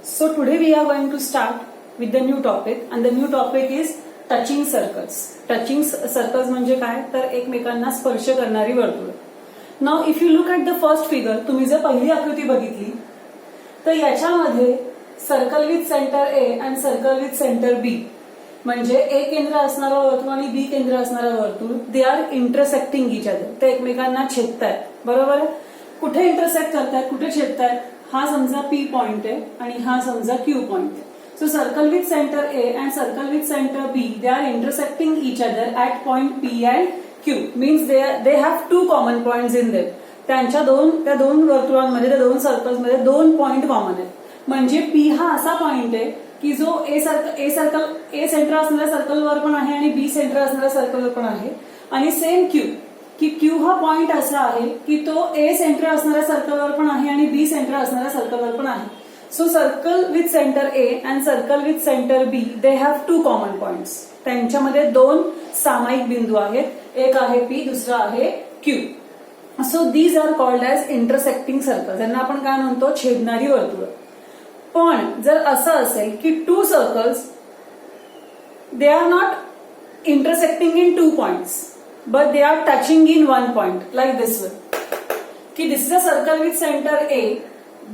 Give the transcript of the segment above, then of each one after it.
So today we are going to start with the new topic, and the new topic is touching circles. Touching circles म्हणजे काय, तर एकमेकांना स्पर्श करणारी वर्तुळ. Now if you look at the first figure, तुम्ही जर पहिली आकृती बघितली तर याच्यामध्ये circle with centre A and circle with centre B, म्हणजे ए केंद्र असणारा वर्तुळ आणि बी केंद्र असणारा वर्तुळ, they are intersecting each other. ते एकमेकांना छेदतायत. बरोबर आहे. कुठे इंटरसेक्ट करतायत, कुठे छेदतायत, हा समजा पी पॉइंट आहे आणि हा समजा क्यू पॉइंट आहे. So circle with center A and circle with center B, they are intersecting each other at point P and Q. Means they have two common points in them. त्या दोन वर्तुळांमध्ये, त्या दोन सर्कल्समध्ये दोन पॉइंट कॉमन आहेत. म्हणजे P हा असा point आहे की जो ए सेंटर असणाऱ्या सर्कलवर पण आहे आणि बी सेंटर असणाऱ्या सर्कलवर पण आहे. आणि सेम Q, की Q हा पॉइंट असा आहे की तो ए सेंटर असणाऱ्या सर्कलवर पण आहे आणि बी सेंटर असणाऱ्या सर्कलवर पण आहे. So circle with center A and circle with center B, they have two common points. त्यांच्यामध्ये दोन सामायिक बिंदू आहेत. एक आहे P, दुसरा आहे Q. So these are called as intersecting circles. त्यांना आपण काय म्हणतो, छेदणारी वर्तुळ. पण जर असं असेल की two circles, they are not intersecting in two points, but they are touching in one point, like this one. की this is a circle with center A,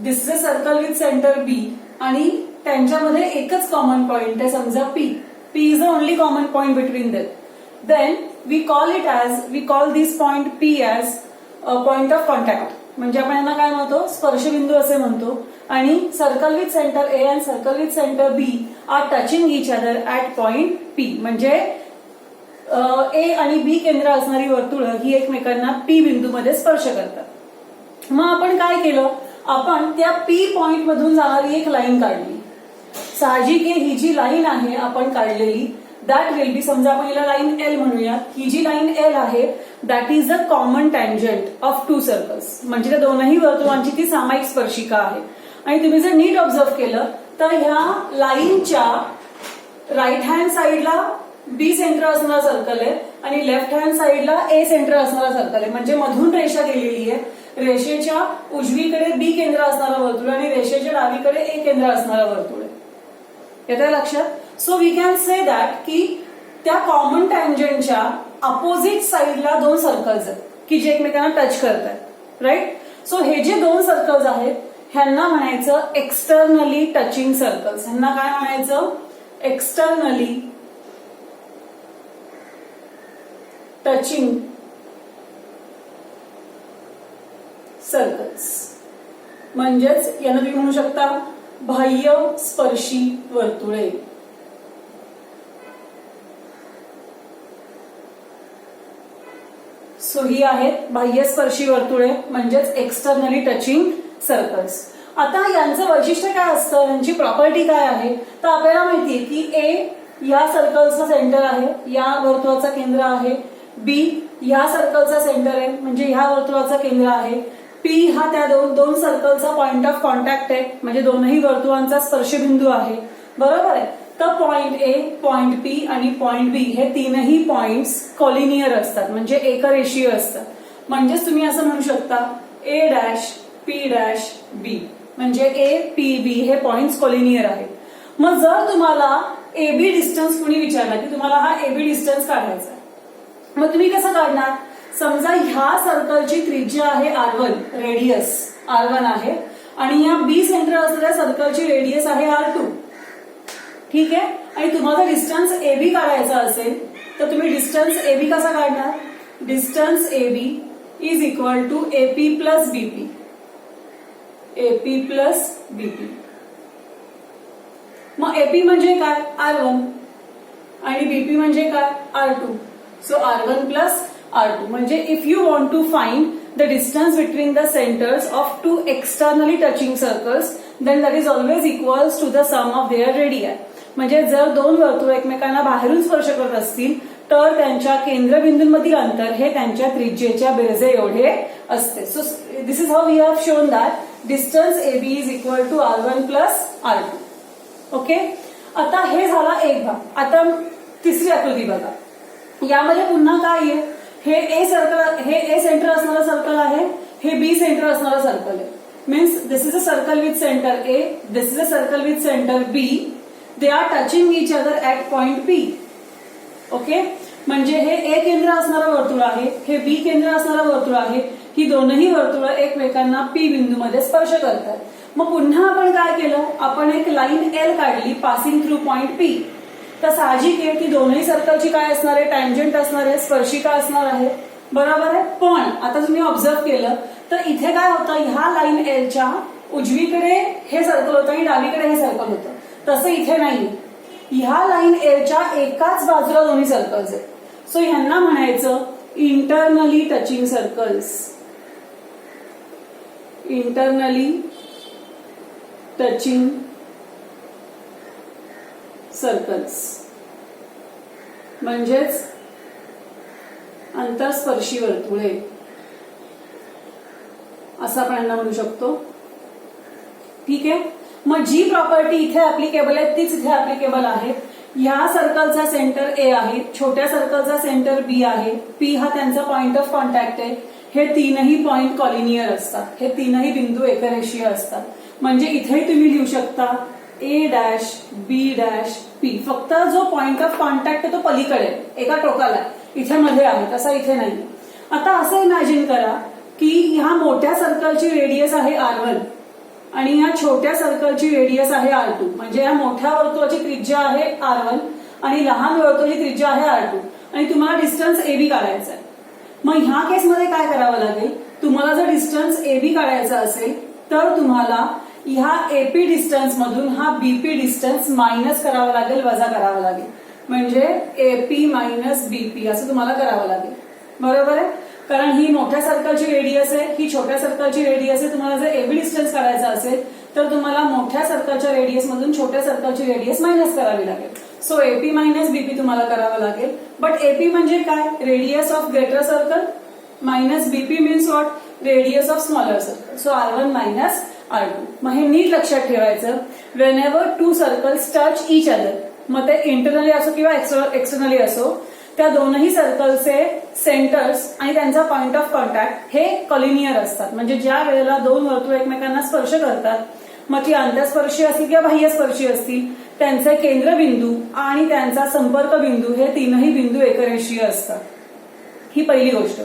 this is a circle with centre B, आणि त्यांच्यामध्ये एकच common point आहे, समजा P. P is the only common point between them. Then we call this point P as point of contact. म्हणजे आपण यांना काय म्हणतो, स्पर्शबिंदू असे म्हणतो. आणि circle with centre A and circle with centre B are touching each other at point P. म्हणजे ए आणि बी केंद्र असणारी वर्तुळ ही एकमेकांना पी बिंदूमध्ये स्पर्श करतात. मग आपण काय केलं, आपण त्या पी पॉइंट मधून जाणारी एक लाईन काढली. साहजिक आहे, ही जी लाईन आहे आपण काढलेली, दॅट विल बी, समजा आपण हिला लाईन एल म्हणूया. ही जी लाईन एल आहे that is the common tangent of to circles. म्हणजे त्या दोनही वर्तुळांची ती सामायिक स्पर्शिका आहे. आणि तुम्ही जर नीट ऑब्झर्व केलं तर ह्या लाईनच्या राईट हँड साईडला बी सेंटर असणारा सर्कल आहे आणि लेफ्ट हँड साईडला ए सेंटर असणारा सर्कल आहे. म्हणजे मधून रेषा गेलेली आहे. रेषेच्या उजवीकडे बी केंद्र असणारा वर्तुळ आणि रेषेच्या डावीकडे ए केंद्र असणारा वर्तुळ आहे. येतंय लक्षात. So we can say that की त्या कॉमन टँजंटच्या अपोजिट साईडला दोन सर्कल्स आहेत की जे एकमेकांना टच करतात. राईट. सो हे जे दोन सर्कल्स आहेत ह्यांना म्हणायचं एक्सटर्नली टचिंग सर्कल्स. ह्यांना काय म्हणायचं, एक्सटर्नली टचिंग सर्कल्स. म्हणजेच यांना तुम्ही म्हणू शकता बाह्य स्पर्शी वर्तुळे. सो ही आहेत बाह्य स्पर्शी वर्तुळे, म्हणजेच एक्सटर्नली टचिंग सर्कल्स. आता यांचं वैशिष्ट्य काय असतं, यांची प्रॉपर्टी काय आहे, तर आपल्याला माहितीये की ए या सर्कलचं सेंटर आहे, या वर्तुळाचं केंद्र आहे. बी ह्या सर्कलचा सेंटर आहे, म्हणजे ह्या वर्तुळाचं केंद्र आहे. पी हा त्या दोन सर्कलचा पॉइंट ऑफ कॉन्टॅक्ट आहे, म्हणजे दोनही वर्तुळांचा स्पर्शबिंदू आहे. बरोबर आहे. तर पॉइंट ए, पॉइंट पी आणि पॉइंट बी हे तीनही पॉइंट्स कॉलिनियर असतात, म्हणजे एकरेषीय असतात. म्हणजेच तुम्ही असं म्हणू शकता ए डॅश पी डॅश बी, म्हणजे ए पी बी हे पॉइंट्स कॉलिनियर आहेत. मग जर तुम्हाला एबी डिस्टन्स कुणी विचारला की तुम्हाला हा एबी डिस्टन्स काढायचा, मग तुम्ही कसं काढणार, समजा ह्या सर्कलची त्रिज्या आहे R1, रेडियस R1 आहे, आणि या बी सेंटर असलेल्या सर्कलची रेडियस आहे R2. ठीक आहे. आणि तुम्हाला डिस्टन्स एबी काढायचा असेल तर तुम्ही डिस्टन्स एबी कसा काढणार, distance AB is equal to AP plus BP. AP plus BP. मग एपी म्हणजे काय, R1, आणि बीपी म्हणजे काय, R2. So R1 plus R2. म्हणजे if you want to find the distance between the centres of two externally touching circles, then that is always equals to the sum of their radii. म्हणजे जर दोन वर्तुळ एकमेकांना बाहेरून स्पर्श करत असतील तर त्यांच्या केंद्रबिंदूंमधील अंतर हे त्यांच्या त्रिज्येच्या बेरजे एवढे असते. So this is how we have shown that distance AB is equal to R1 plus R2. Okay. आता हे झाला एक भाग. आता तिसरी आकृती बघा. यामध्ये पुन्हा काय आहे, हे ए सेंटर असणारा सर्कल आहे, हे बी सेंटर असणारा सर्कल आहे. means this is a circle with center A, this is a circle with center B, they are touching each other at point P. Okay, म्हणजे हे A केंद्र असणारं वर्तुळ आहे, हे B केंद्र असणारं वर्तुळ आहे, ही दोनही वर्तुळ एकमेकांना P बिंदूमध्ये स्पर्श करतात. मग पुन्हा आपण काय केलं, आपण एक लाईन L काढली पासिंग थ्रू पॉइंट P. तर साहजिक आहे की दोन्ही सर्कलची काय असणार आहे, टँजंट असणार आहे, स्पर्शिका असणार आहे, बरोबर आहे. पण आता तुम्ही ऑब्झर्व केलं तर इथे काय होतं, ह्या लाईन एलच्या उजवीकडे हे सर्कल होतं आणि डावीकडे हे सर्कल होतं. तसं इथे नाही, ह्या लाईन एलच्या एकाच बाजूला दोन्ही सर्कल्स आहेत. सो ह्यांना म्हणायचं internally touching circles. Internally touching circles म्हणजेच अंतरस्पर्शी वर्तुळे असं आपण यांना म्हणू शकतो. ठीक आहे. मग जी प्रॉपर्टी इथे ऍप्लिकेबल आहे तीच इथे ऍप्लिकेबल आहे. ह्या सर्कलचा सेंटर ए आहे, छोट्या सर्कलचा सेंटर बी आहे, पी हा त्यांचा पॉइंट ऑफ कॉन्टॅक्ट आहे. हे तीनही पॉइंट कॉलिनियर असतात, हे तीनही बिंदू एकरेषीय असतात. म्हणजे इथे तुम्ही लिहू शकता A dash B dash P. फक्त जो पॉइंट ऑफ कॉन्टॅक्ट आहे तो पलीकडे एका टोकाला इथे मध्ये आहे, तसा इथे नाही. आता असं इमॅजिन करा की ह्या मोठ्या सर्कलची रेडियस आहे R1 आणि ह्या छोट्या सर्कलची रेडियस आहे R2. म्हणजे या मोठ्या वर्तुळाची त्रिज्या आहे R1 आणि लहान वर्तुळाची त्रिज्या आहे R2 आणि तुम्हाला डिस्टन्स AB काढायचा आहे. मग ह्या केसमध्ये काय करावं लागेल, तुम्हाला जर डिस्टन्स AB काढायचा असेल तर तुम्हाला ह्या AP डिस्टन्स मधून हा BP डिस्टन्स मायनस करावा लागेल, वजा करावा लागेल. म्हणजे AP मायनस BP असं तुम्हाला करावं लागेल, बरोबर आहे. कारण ही मोठ्या सर्कलची रेडियस आहे, ही छोट्या सर्कलची रेडियस आहे. तुम्हाला जर AB डिस्टन्स काढायचा असेल तर तुम्हाला मोठ्या सर्कलच्या रेडियस मधून छोट्या सर्कलची रेडियस मायनस करावी लागेल. सो AP मायनस BP तुम्हाला करावं लागेल. बट AP म्हणजे काय, radius of greater circle minus BP means what, radius of smaller circle. So R1 minus R2. मग हे नीट लक्षात ठेवायचं. Wien ever to circles touch each other, मग ते इंटरनली असो किंवा एक्सटर्नली असो, त्या दोनही सर्कलचे सेंटर्स आणि त्यांचा पॉइंट ऑफ कॉन्टॅक्ट हे कॉलिनियर असतात. म्हणजे ज्या वेळेला दोन वर्तुळ एकमेकांना स्पर्श करतात, मग ती आंतरस्पर्शीय असतील किंवा बाह्यस्पर्शीय असतील, त्यांचे केंद्रबिंदू आणि त्यांचा संपर्क बिंदू हे तीनही बिंदू एकरेषीय असतात. ही पहिली गोष्ट.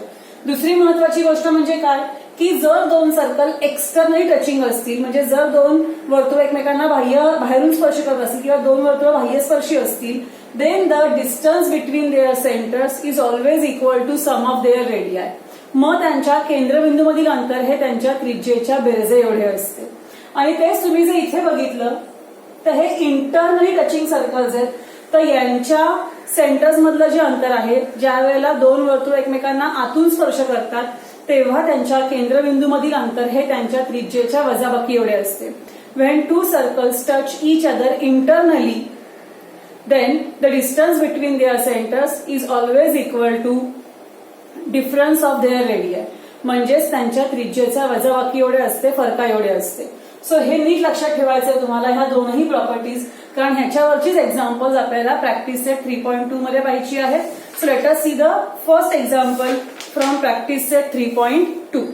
दुसरी महत्वाची गोष्ट म्हणजे काय की जर दोन सर्कल एक्सटर्नली टचिंग असतील, म्हणजे जर दोन वर्तुळ एकमेकांना बाहेरून स्पर्श करत असतील किंवा दोन वर्तुळ बाह्यस्पर्शी असतील, then the distance between their centers is always equal to sum of their radii. मग त्यांच्या केंद्रबिंदूमधील अंतर हे त्यांच्या त्रिज्येच्या बेरजे एवढे असते. आणि तेच तुम्ही जर इथे बघितलं तर हे इंटरनली टचिंग सर्कल्स आहेत. तर यांच्या सेंटर्स मधलं जे अंतर आहे, ज्या वेळेला दोन वर्तुळ एकमेकांना आतून स्पर्श करतात तेव्हा त्यांच्या केंद्रबिंदूमधील अंतर हे त्यांच्या त्रिज्येच्या वजाबाकी एवढे असते. When two circles touch each other internally, then the distance between their centers is always equal to difference of their radii. म्हणजेच त्यांच्या त्रिज्येच्या वजाबाकी एवढे असते, फरका एवढे असते. सो हे नीट लक्षात ठेवायचं तुम्हाला ह्या दोनही प्रॉपर्टीज, कारण ह्याच्यावरचीच एक्झाम्पल्स आपल्याला प्रॅक्टिस सेट 3.2 मध्ये पाहायची आहेत. So let us see the first example from practice set 3.2.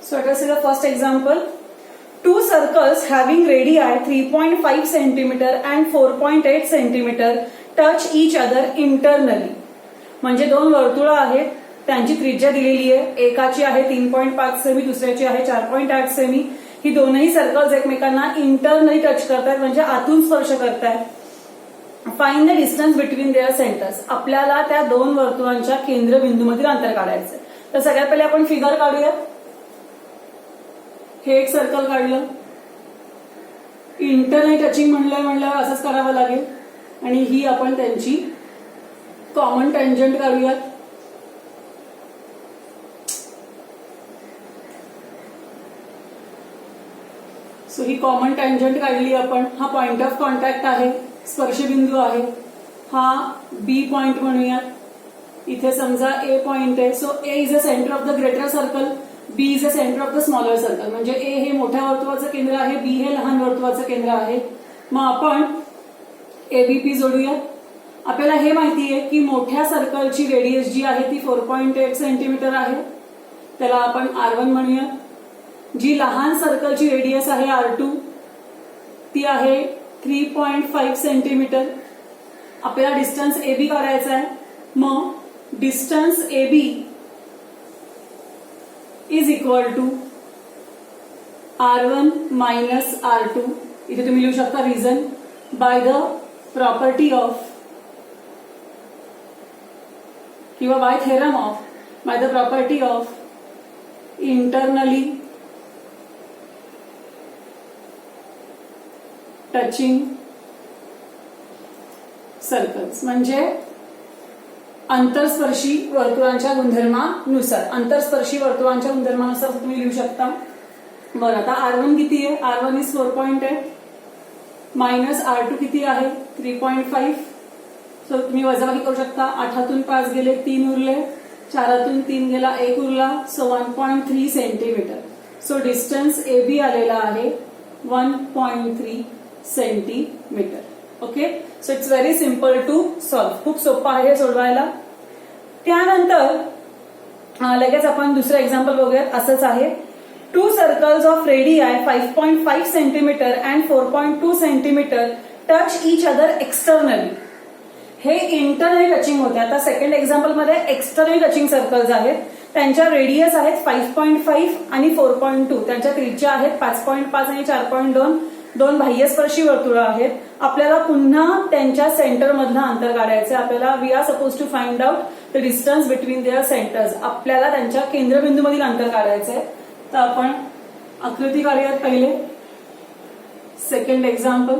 So let us see the first example. Two circles having radii 3.5 cm and 4.8 cm touch each other internally. म्हणजे दोन वर्तुळ आहेत, त्यांची त्रिज्या दिलेली आहे. एकाची आहे 3.5 सेमी, दुसऱ्याची आहे 4.8 सेमी. ही दोनही सर्कल्स एकमेकांना इंटरनली टच करतात, म्हणजे आतून स्पर्श करतात. Find the distance between their centres. आपल्याला त्या दोन वर्तुळांच्या केंद्रबिंदूमधील अंतर काढायचं. तर सगळ्यात पहिले आपण फिगर काढूयात. हे एक सर्कल काढलं, इंटरनली टचिंग म्हणल्यावर असंच करावं लागेल. आणि ही आपण त्यांची कॉमन टँजंट काढूयात. सो ही कॉमन टँजंट काढली आपण. हा पॉइंट ऑफ कॉन्टॅक्ट आहे, स्पर्शबिंदू आहे. हा बी पॉइंट म्हणूयात. इथे समजा ए पॉइंट आहे. So A is a centre of the greater circle, B is a centre of the smaller circle. म्हणजे ए हे मोठ्या वर्तुळाचं केंद्र आहे, बी हे लहान वर्तुळाचं केंद्र आहे. मग आपण एबीपी जोडूया. आपल्याला हे माहिती आहे की मोठ्या सर्कलची रेडियस जी आहे ती 4.8 सेंटीमीटर आहे, त्याला आपण R1 म्हणूया. जी लहान सर्कलची रेडियस आहे R2 ती आहे 3.5 सेंटीमीटर. आपल्याला डिस्टन्स AB काढायचा आहे. मग distance AB is equal to R1 minus R2. इथे तुम्ही लिहू शकता reason by the property of किंवा by theorem of, by the property of internally touching circles. म्हणजे अंतरस्पर्शी वर्तुळांच्या गुणधर्मानुसार, अंतरस्पर्शी वर्तुळांच्या गुणधर्मानुसार तुम्ही लिहू शकता. बरं, आता R1 किती आहे? R1 इज 4.8 मायनस R2 किती आहे? 3.5. सो तुम्ही वजाबाकी करू शकता. 8तून 5 गेले 3 उरले, 4तून 3 गेला 1 उरला. So 1.3 centimetre. So distance AB आलेला आहे 1.3 centimetre. Okay, so it's very simple to solve. खूप सोपं आहे सोडवायला. त्यानंतर लगेच आपण दुसरं एक्झाम्पल बघूयात. असंच आहे. 2 circles of radii 5.5 centimetre and 4.2 centimetre touch each other externally. हे इंटरनली टचिंग होते. आता सेकंड एक्झाम्पल मध्ये एक्सटर्नली टचिंग सर्कल्स आहेत. त्यांच्या रेडियस आहेत 5.5 आणि 4.2. त्यांच्या त्रिज्या आहेत 5.5 आणि 4.2. दोन बाह्यस्पर्शी वर्तुळ आहेत. आपल्याला पुन्हा त्यांच्या सेंटर मधलं अंतर काढायचं. आपल्याला we are suppose to find out the distance between their centres. आपल्याला त्यांच्या केंद्रबिंदूमधील अंतर काढायचंय. तर आपण आकृती काढूयात पहिले. Second example.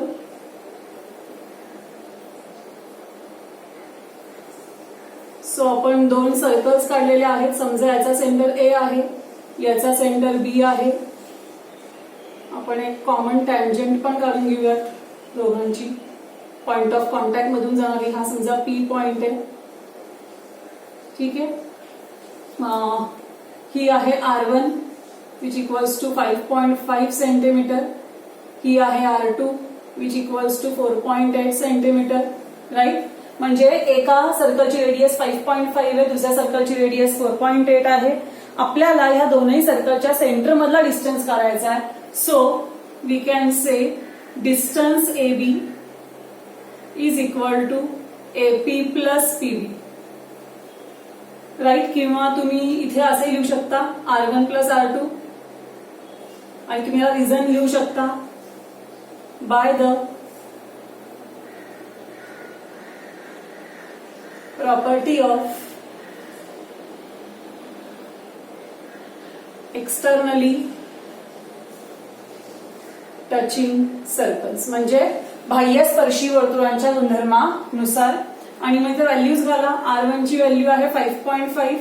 सो आपण 2 सर्कल्स काढलेले आहेत. समजा याचा सेंटर ए आहे, याचा सेंटर बी आहे. आपण एक कॉमन टँजंट पण काढून घेऊयात दोघांची. पॉइंट ऑफ कॉन्टॅक्ट मधून जाणारी. हा समजा पी पॉइंट आहे. ठीक आहे. ही आहे R1 which equals to 5.5 centimetre. ही आहे R2 which equals to 4.8 centimetre. Right. म्हणजे एका सर्कलची रेडियस 5.5 आहे, दुसऱ्या सर्कलची रेडियस 4.8 आहे. आपल्याला या दोनही सर्कलच्या सेंटर मधला डिस्टन्स काढायचा आहे. So we can say distance AB is equal to AP plus PB. Right. किंवा तुम्ही इथे असे लिहू शकता R1 प्लस R2 आणि तुम्ही याला रिझन लिहू शकता bye the property of externally touching circles. म्हणजे बाह्यस्पर्शी वर्तुळांच्या गुणधर्मानुसार. आणि मग इथे व्हॅल्यूज घाला. R1 ची व्हॅल्यू आहे 5.5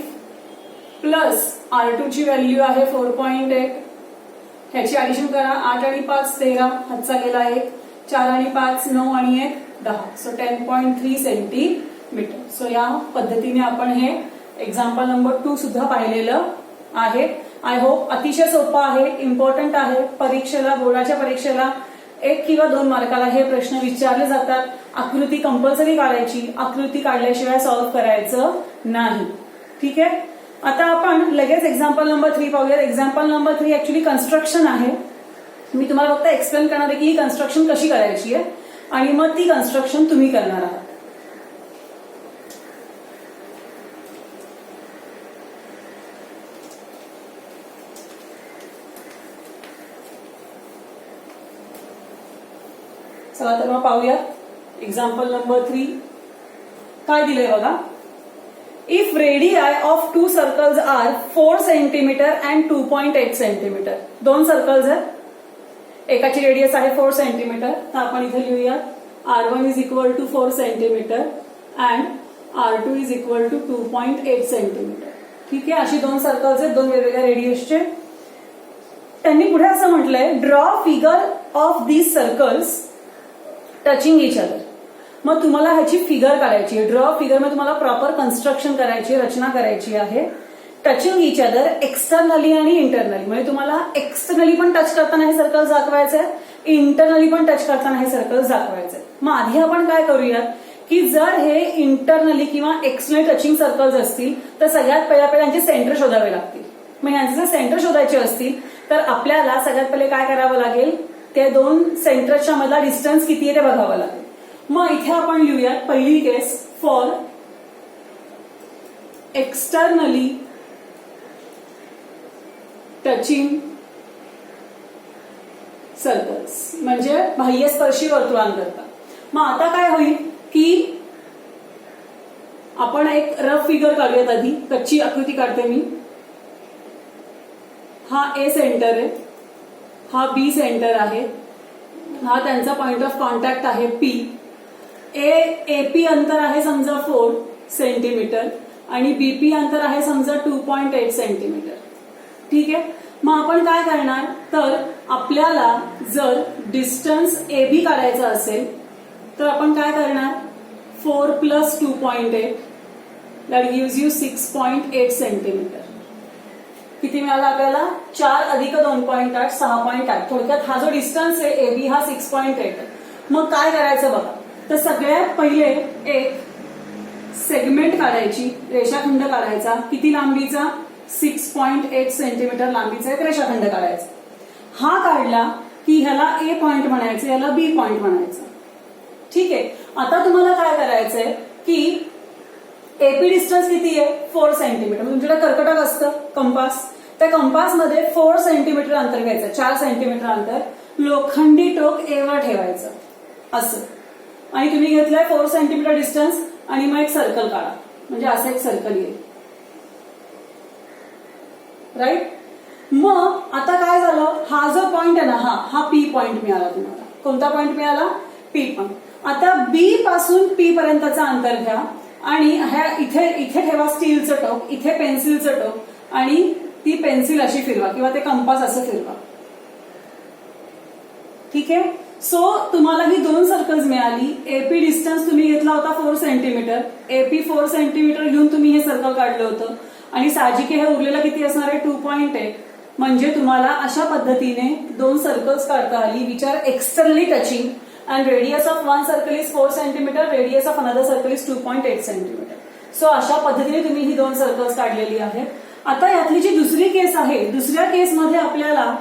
प्लस R2 ची व्हॅल्यू आहे 4.8. ह्याची ऍडिशन करा. 8 आणि 5 13, हातचा गेला 1, 4 आणि 5 9 आणि 1 10. So 10.3 centimetre. सो या पद्धतीने आपण हे एक्झाम्पल नंबर 2 सुद्धा पाहिलेलं आहे. आय होप अतिशय सोपं आहे, इम्पॉर्टंट आहे. परीक्षेला, बोर्डाच्या परीक्षेला 1 किंवा 2 मार्काला हे प्रश्न विचारले जातात. आकृती कंपल्सरी काढायची. आकृती काढल्याशिवाय सॉल्व्ह करायचं नाही. ठीक आहे. आता आपण लगेच एक्झाम्पल नंबर 3 पाहूयात. एक्झाम्पल नंबर 3 ऍक्च्युली कन्स्ट्रक्शन आहे. मी तुम्हाला फक्त एक्सप्लेन करणार आहे की ही कन्स्ट्रक्शन कशी करायची आहे आणि मग ती कन्स्ट्रक्शन तुम्ही करणार आहात. चला तर मग पाहूयात. एक्झाम्पल नंबर 3 काय दिलंय बघा. If radii of 2 circles are 4 centimetre and 2.8 centimetre. 2 circles आहेत. एकाची रेडियस आहे 4 सेंटीमीटर. तर आपण इथे लिहूया R1 is equal to 4 centimetre and R2 is equal to 2.8 centimetre. ठीक आहे. अशी 2 सर्कल्स आहेत, 2 वेगवेगळ्या रेडियसचे. त्यांनी पुढे असं म्हटलंय, draw figure of these circles touching each other. मग तुम्हाला ह्याची फिगर काढायची आहे. ड्रॉ फिगर मध्ये तुम्हाला प्रॉपर कन्स्ट्रक्शन करायची, रचना करायची आहे. टचिंग इच अदर एक्सटर्नली आणि इंटरनली. म्हणजे तुम्हाला एक्सटर्नली पण टच करताना हे सर्कल्स दाखवायचे, इंटरनली पण टच करताना हे सर्कल्स दाखवायचे. मग आधी आपण काय करूयात की जर हे इंटरनली किंवा एक्सटर्नली टचिंग सर्कल्स असतील तर सगळ्यात पहिल्या यांचे सेंटर शोधावे लागतील. मग यांचे जर सेंटर शोधायचे असतील तर आपल्याला सगळ्यात पहिले काय करावं लागेल, ते दोन सेंटरच्या मधला डिस्टन्स किती आहे ते बघावं लागेल. मग इथे आपण लिहूयात पहिली केस, फॉर एक्सटर्नली टचिंग सर्कल्स म्हणजे बाह्यस्पर्शी वर्तुळांकरता. मग आता काय होईल की आपण एक रफ फिगर काढूयात. आधी कच्ची आकृती काढते मी. हा ए सेंटर आहे, हा बी सेंटर आहे, हा त्यांचा पॉइंट ऑफ कॉन्टॅक्ट आहे पी. एपी अंतर आहे समजा 4 सेंटीमीटर आणि बीपी अंतर आहे समजा 2.8 सेंटीमीटर. ठीक आहे. मग आपण काय करणार, तर आपल्याला जर डिस्टन्स एबी काढायचा असेल तर आपण काय करणार, 4 + 2.8 दॅट गिव्स यू 6.8 सेंटीमीटर. किती मिळाला आपल्याला, 4 + 2.8 6.8. थोडक्यात हा जो डिस्टन्स आहे एबी हा 6.8. मग काय करायचं बघा, तर सगळ्यात पहिले एक सेगमेंट काढायची, रेषाखंड काढायचा. किती लांबीचा, 6.8 सेंटीमीटर लांबीचा एक रेषाखंड काढायचा. हा काढला की ह्याला ए पॉइंट म्हणायचं, ह्याला बी पॉइंट म्हणायचं. ठीक आहे. आता तुम्हाला काय करायचंय की एपी डिस्टन्स किती आहे, 4 सेंटीमीटर. तुमच्याकडे कर्कटक असतं कंपास, त्या कंपासमध्ये 4 सेंटीमीटर अंतर घ्यायचं, 4 सेंटीमीटर अंतर लोखंडी टोक ए वर ठेवायचं असं. आणि तुम्ही घेतलंय 4 सेंटीमीटर डिस्टन्स आणि मग एक सर्कल काढा, म्हणजे असं एक सर्कल येईल. राईट. मग आता काय झालं, हा जो पॉइंट आहे ना, हा पी पॉइंट मिळाला तुम्हाला. कोणता पॉइंट मिळाला, पी पॉइंट. आता बी पासून पी पर्यंतचा अंतर घ्या आणि ह्या इथे ठेवा स्टीलचं टोक, इथे पेन्सिलचं टोक आणि ती पेन्सिल अशी फिरवा किंवा ते कंपास असं फिरवा. ठीक आहे. सो तुम्हाला ही 2 सर्कल्स मिळाली. एपी डिस्टन्स तुम्ही घेतला होता 4 सेंटीमीटर, एपी 4 सेंटीमीटर घेऊन तुम्ही हे सर्कल काढलं होतं आणि साहजिक हे उरलेलं किती असणार आहे, 2.8. म्हणजे तुम्हाला अशा पद्धतीने 2 सर्कल्स काढता आली which are externally touching and radius of one circle is 4 centimeter, radius of another circle is 2.8 centimeter. So अशा पद्धतीने तुम्ही ही 2 सर्कल्स काढलेली आहेत. आता यातली जी दुसरी केस आहे, दुसऱ्या केसमध्ये आपल्याला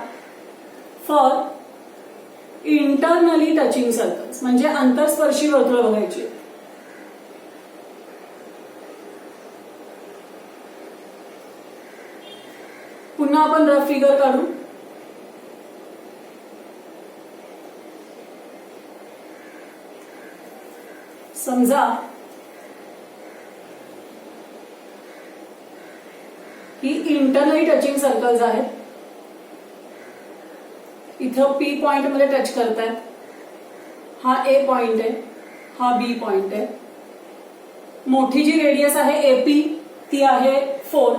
फॉर इंटरनली टचिंग सर्कल्स म्हणजे अंतरस्पर्शी वर्तुळ बघायची. पुन्हा आपण रफ फिगर काढू. समजा ही इंटरनली टचिंग सर्कल्स आहेत. इथं पी पॉइंट मध्ये टच करतायत. हा ए पॉइंट आहे, हा बी पॉइंट आहे. मोठी जी रेडियस आहे एपी ती आहे 4,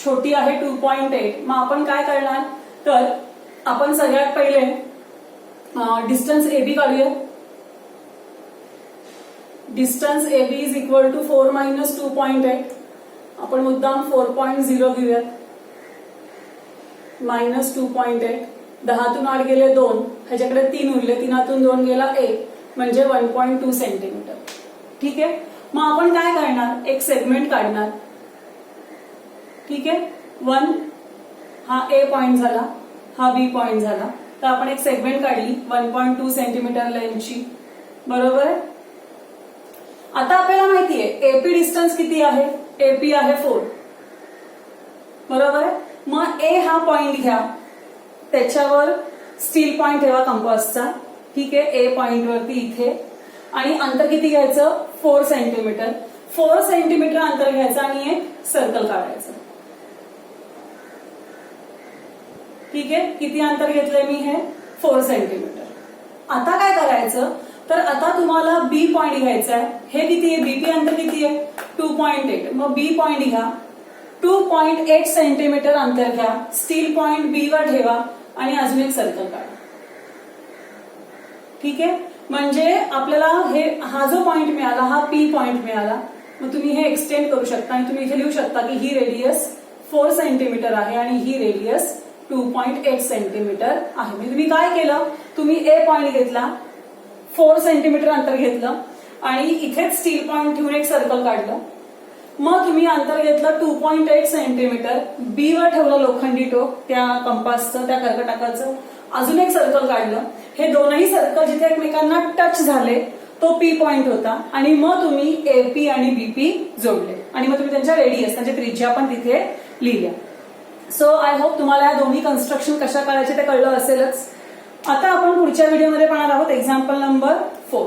छोटी आहे 2.8. मग आपण काय करणार, तर आपण सगळ्यात पहिले डिस्टन्स एबी काढूया. Distance AB is equal to 4 - 2.8. आपण मुद्दाम 4.0 घेऊयात. -2.8. 10तून 8 गेले 2, ह्याच्याकडे 3 उरले, 3तून 2 गेला 1 म्हणजे 1.2 सेंटीमीटर. ठीक आहे. मग आपण काय करणार, एक सेगमेंट काढणार. ठीक आहे. 1 हा ए पॉइंट झाला, हा बी पॉइंट झाला. तर आपण एक सेगमेंट काढली 1.2 सेंटीमीटर लेंथची. बरोबर आहे. आता आपल्याला माहितीये एपी डिस्टन्स किती आहे, एपी आहे 4. बरोबर आहे. मग ए हा पॉइंट घ्या, त्याच्यावर स्टील पॉइंट ठेवा कंपासचा. ठीक आहे. ए पॉइंट वरती इथे आणि अंतर किती घ्यायचं, 4 सेंटीमीटर. 4 सेंटीमीटर अंतर घ्यायचं आणि एक सर्कल काढायचं. ठीक आहे. किती अंतर घेतलंय मी, हे 4 सेंटीमीटर. आता काय करायचं, तर आता तुम्हाला बी पॉइंट घ्यायचा आहे. हे किती आहे, बीपी अंतर किती आहे, 2.8. मग बी पॉइंट घ्या, 2.8 सेंटीमीटर अंतर घ्या, स्टील पॉइंट बी वर ठेवा आणि अजून एक सर्कल काढा. ठीक आहे, म्हणजे आपल्याला हा जो पॉइंट मिळाला, हा पी पॉइंट मिळाला. मग तुम्ही हे एक्सटेंड करू शकता आणि तुम्ही इथे लिहू शकता की ही रेडियस 4 सेंटीमीटर आहे आणि ही रेडियस 2.8 सेंटीमीटर आहे. म्हणजे तुम्ही काय केलं, तुम्ही ए पॉइंट घेतला, 4 सेंटीमीटर अंतर घेतलं आणि इथेच स्टील पॉइंट ठेवून एक सर्कल काढलं. मग तुम्ही अंतर घेतलं 2.8 सेंटीमीटर, बी वर ठेवलं लोखंडी टोक त्या कंपासचं, त्या कर्कटाकाचं, अजून एक सर्कल काढलं. हे दोनही सर्कल जिथे एकमेकांना टच झाले तो पी पॉइंट होता आणि मग तुम्ही एपी आणि बीपी जोडले आणि मग तुम्ही त्यांच्या रेडियस, त्यांच्या त्रिज्या पण तिथे लिहिल्या. सो आय होप तुम्हाला या दोन्ही कन्स्ट्रक्शन कशा करायचे ते कळलं असेलच. आता आपण पुढच्या व्हिडिओमध्ये पाहणार आहोत एक्झाम्पल नंबर 4.